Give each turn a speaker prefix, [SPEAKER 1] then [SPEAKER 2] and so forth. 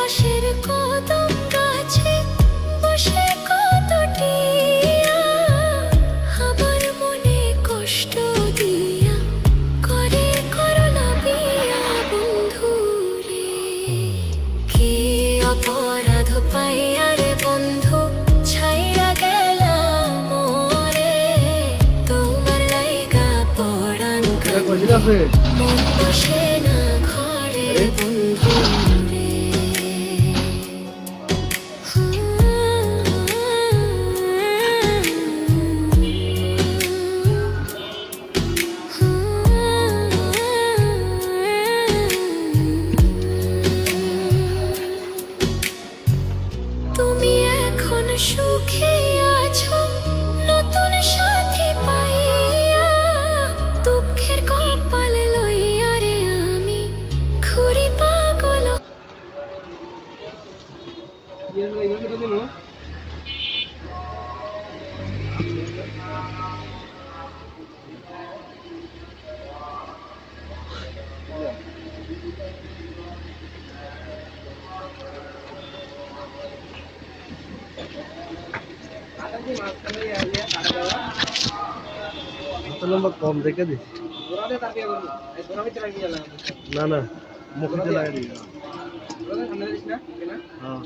[SPEAKER 1] পাশের কদম গাছে বসে কতটিয়া আমার মনে কষ্ট দিয়া করে করলা বিয়া বন্ধু রে। কি অপরাধ পাইয়া রে বন্ধু ছাইরা গেলাম মোরে, তোমার লাইগা পরাণ কান্দে মন বসে না ঘরে বন্ধু রে। তুমি এখন সুখে আছো নতুন সাথী পাইয়া, দুঃখের কপাল লইয়া রে আমি ঘুরি পাগল।
[SPEAKER 2] লম্বা কম রেখে দিস না না মুখে লাগাই দিস। হ্যাঁ